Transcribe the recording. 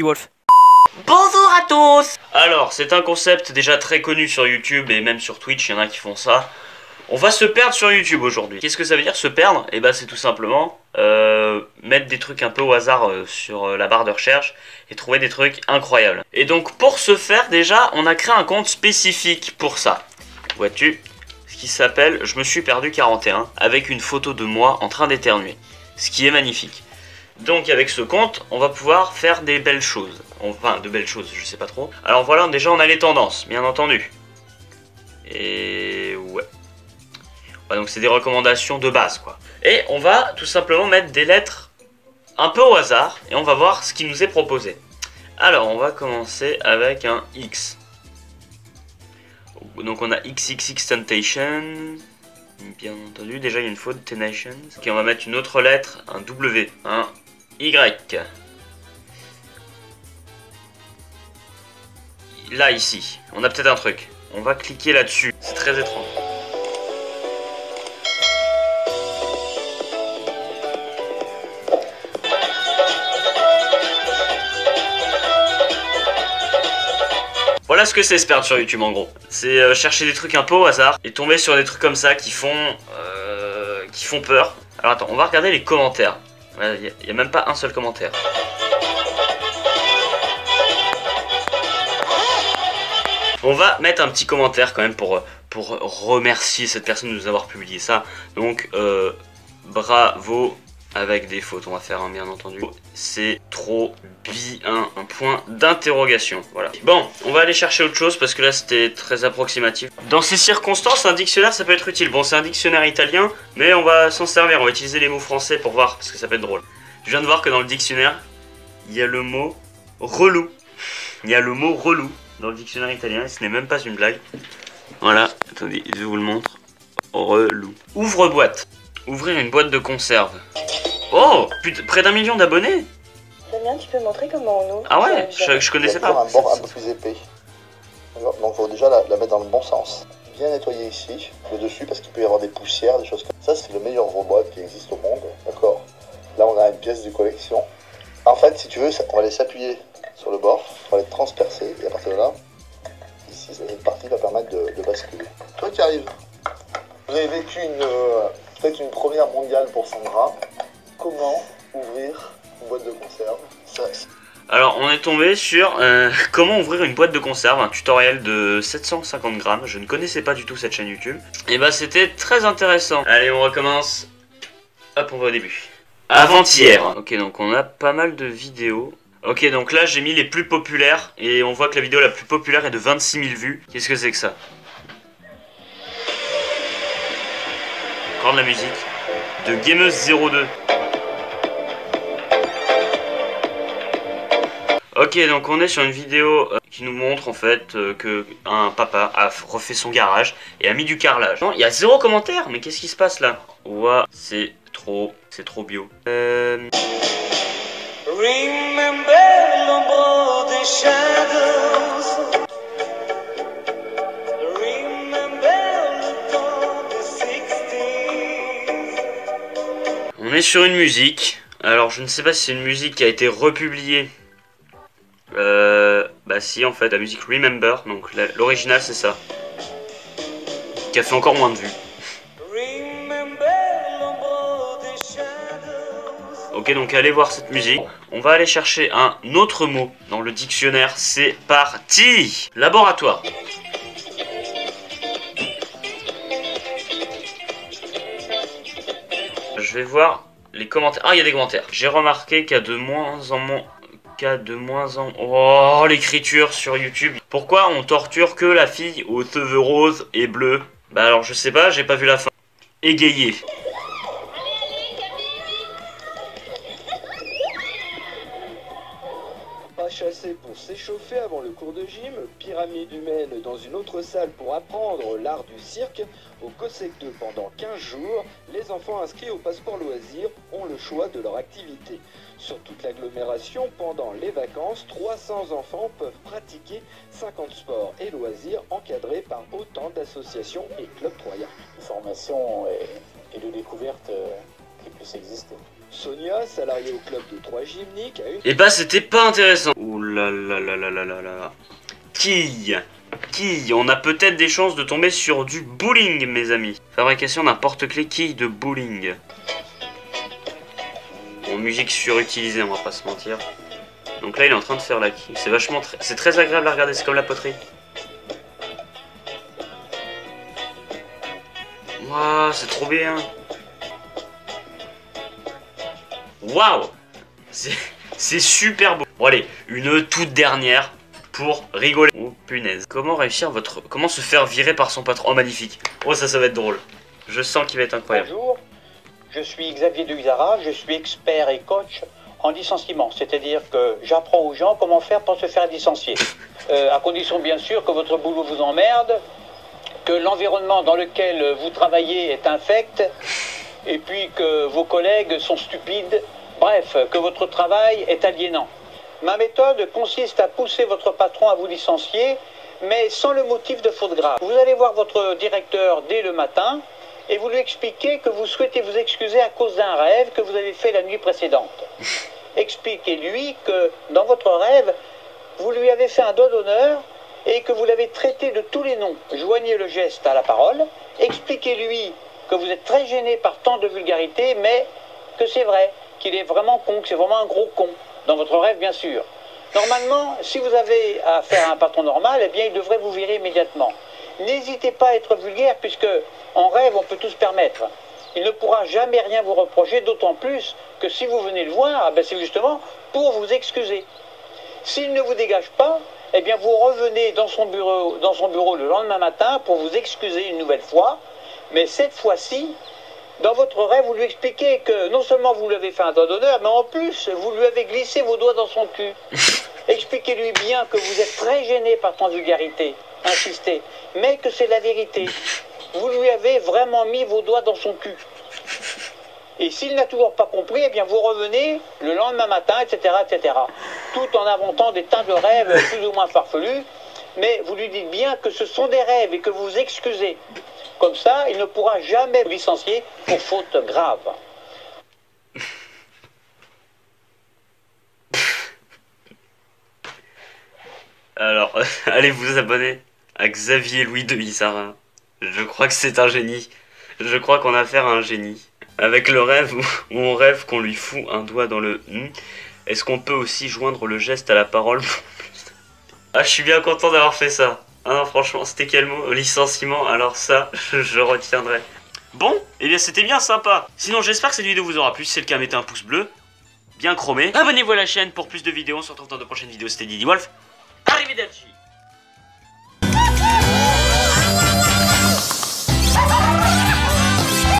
Billy Wolf. Bonjour à tous. Alors, c'est un concept déjà très connu sur YouTube et même sur Twitch, il y en a qui font ça. On va se perdre sur YouTube aujourd'hui. Qu'est-ce que ça veut dire se perdre? Eh ben c'est tout simplement mettre des trucs un peu au hasard sur la barre de recherche et trouver des trucs incroyables. Et donc pour ce faire déjà, on a créé un compte spécifique pour ça. Vois-tu? Ce qui s'appelle Je me suis perdu 41 avec une photo de moi en train d'éternuer. Ce qui est magnifique. Donc avec ce compte, on va pouvoir faire des belles choses. Enfin, de belles choses, je sais pas trop. Alors voilà, déjà on a les tendances, bien entendu. Et ouais. Donc c'est des recommandations de base, quoi. Et on va tout simplement mettre des lettres un peu au hasard. Et on va voir ce qui nous est proposé. Alors, on va commencer avec un X. Donc on a XXX Temptation. Bien entendu, déjà il y a une faute, Tenations. Ok, on va mettre une autre lettre, un W, un Y. Là, ici, on a peut-être un truc. On va cliquer là-dessus. C'est très étrange. Voilà ce que c'est se perdre sur YouTube en gros. C'est chercher des trucs un peu au hasard et tomber sur des trucs comme ça qui font peur. Alors attends, on va regarder les commentaires. Il n'y a même pas un seul commentaire. On va mettre un petit commentaire quand même pour remercier cette personne de nous avoir publié ça. Donc bravo. Avec des fautes, on va faire un bien entendu. C'est trop bien, un point d'interrogation. Voilà. Bon, on va aller chercher autre chose parce que là c'était très approximatif. Dans ces circonstances, un dictionnaire ça peut être utile. Bon, c'est un dictionnaire italien, mais on va s'en servir. On va utiliser les mots français pour voir parce que ça peut être drôle. Je viens de voir que dans le dictionnaire, il y a le mot relou. Il y a le mot relou dans le dictionnaire italien et ce n'est même pas une blague. Voilà, attendez, je vous le montre. Relou. Ouvre-boîte. Ouvrir une boîte de conserve. Oh, près d'1 million d'abonnés. Damien, tu peux montrer comment on ouvre? Ah ouais, je connaissais pas. Un bord un peu plus épais. Donc il faut déjà la mettre dans le bon sens. Bien nettoyer ici, le dessus, parce qu'il peut y avoir des poussières, des choses comme ça. Ça, c'est le meilleur ouvre-boîte qui existe au monde. D'accord. Là, on a une pièce de collection. En fait, si tu veux, on va aller s'appuyer sur le bord, on va les transpercer, et à partir de là, ici, cette partie va permettre de basculer. Toi qui arrives, vous avez vécu peut-être une première mondiale pour Sandra. Comment ouvrir une boîte de conserve? Alors on est tombé sur comment ouvrir une boîte de conserve, un tutoriel de 750 grammes. Je ne connaissais pas du tout cette chaîne YouTube. Et bah c'était très intéressant. Allez, on recommence. Hop, on va au début. Avant-hier. Ok, donc on a pas mal de vidéos. Ok, donc là j'ai mis les plus populaires. Et on voit que la vidéo la plus populaire est de 26 000 vues. Qu'est-ce que c'est que ça? Encore de la musique. De Gameuse02. Ok, donc on est sur une vidéo qui nous montre en fait que un papa a refait son garage et a mis du carrelage. Non, il y a 0 commentaire, mais qu'est-ce qui se passe là? Ouah, c'est trop bio. Remember l'ombre des shadows. Remember le temps des 60s. On est sur une musique. Alors je ne sais pas si c'est une musique qui a été republiée. Bah si, en fait, la musique Remember, donc l'original c'est ça. Qui a fait encore moins de vues. Ok, donc allez voir cette musique. On va aller chercher un autre mot dans le dictionnaire. C'est parti! Laboratoire. Je vais voir les commentaires. Ah, il y a des commentaires. J'ai remarqué qu'il y a de moins en moins... Oh, l'écriture sur YouTube. Pourquoi on torture que la fille aux cheveux roses et bleus? Bah alors je sais pas, j'ai pas vu la fin. Égayé. Pas chasser pour s'échauffer avant le cours de gym, pyramide humaine dans une autre salle pour apprendre l'art du cirque, au COSEC 2 pendant 15 jours, les enfants inscrits au passeport loisirs ont le choix de leur activité. Sur toute l'agglomération, pendant les vacances, 300 enfants peuvent pratiquer 50 sports et loisirs encadrés par autant d'associations et clubs troyens. Une formation et de découverte qui puisse exister. Sonia, salariée au club de Troyes Gymniques, a une... Et bah c'était pas intéressant. Ouh là là là là là là là. Quille. On a peut-être des chances de tomber sur du bowling, mes amis. Fabrication d'un porte-clés quille de bowling. Bon, musique surutilisée, on va pas se mentir. Donc là, il est en train de faire la quille. C'est vachement... C'est très agréable à regarder, c'est comme la poterie. Waouh, c'est trop bien. Waouh, c'est super beau. Bon allez, une toute dernière pour rigoler. Oh punaise. Comment se faire virer par son patron? Oh magnifique. Oh ça va être drôle. Je sens qu'il va être incroyable. Bonjour, je suis Xavier de Huizara, je suis expert et coach en licenciement. C'est-à-dire que j'apprends aux gens comment faire pour se faire licencier. À condition bien sûr que votre boulot vous emmerde, que l'environnement dans lequel vous travaillez est infect, et puis que vos collègues sont stupides, bref, que votre travail est aliénant. Ma méthode consiste à pousser votre patron à vous licencier, mais sans le motif de faute grave. Vous allez voir votre directeur dès le matin, et vous lui expliquez que vous souhaitez vous excuser à cause d'un rêve que vous avez fait la nuit précédente. Expliquez-lui que, dans votre rêve, vous lui avez fait un doigt d'honneur, et que vous l'avez traité de tous les noms. Joignez le geste à la parole, expliquez-lui que vous êtes très gêné par tant de vulgarité, mais que c'est vrai, qu'il est vraiment con, que c'est vraiment un gros con, dans votre rêve bien sûr. Normalement, si vous avez affaire à un patron normal, eh bien il devrait vous virer immédiatement. N'hésitez pas à être vulgaire, puisque en rêve on peut tout se permettre. Il ne pourra jamais rien vous reprocher, d'autant plus que si vous venez le voir, c'est justement pour vous excuser. S'il ne vous dégage pas, eh bien vous revenez dans son bureau le lendemain matin pour vous excuser une nouvelle fois, mais cette fois-ci, dans votre rêve, vous lui expliquez que non seulement vous lui avez fait un doigt d'honneur, mais en plus, vous lui avez glissé vos doigts dans son cul. Expliquez-lui bien que vous êtes très gêné par tant de vulgarité, insistez, mais que c'est la vérité. Vous lui avez vraiment mis vos doigts dans son cul. Et s'il n'a toujours pas compris, eh bien vous revenez le lendemain matin, etc., etc. Tout en inventant des tas de rêves plus ou moins farfelus, mais vous lui dites bien que ce sont des rêves et que vous vous excusez. Comme ça, il ne pourra jamais vous licencier pour faute grave. Alors, allez vous abonner à Xavier Louis de Huizara. Je crois que c'est un génie. Je crois qu'on a affaire à un génie. Avec le rêve où on rêve qu'on lui fout un doigt dans le est-ce qu'on peut aussi joindre le geste à la parole? Ah, je suis bien content d'avoir fait ça. Ah non, franchement, c'était quel mot? Licenciement, alors ça, je retiendrai. Bon, eh bien c'était bien sympa. Sinon, j'espère que cette vidéo vous aura plu. Si c'est le cas, mettez un pouce bleu, bien chromé. Abonnez-vous à la chaîne pour plus de vidéos. On se retrouve dans de prochaines vidéos. C'était Didi Wolf. Arrivederci.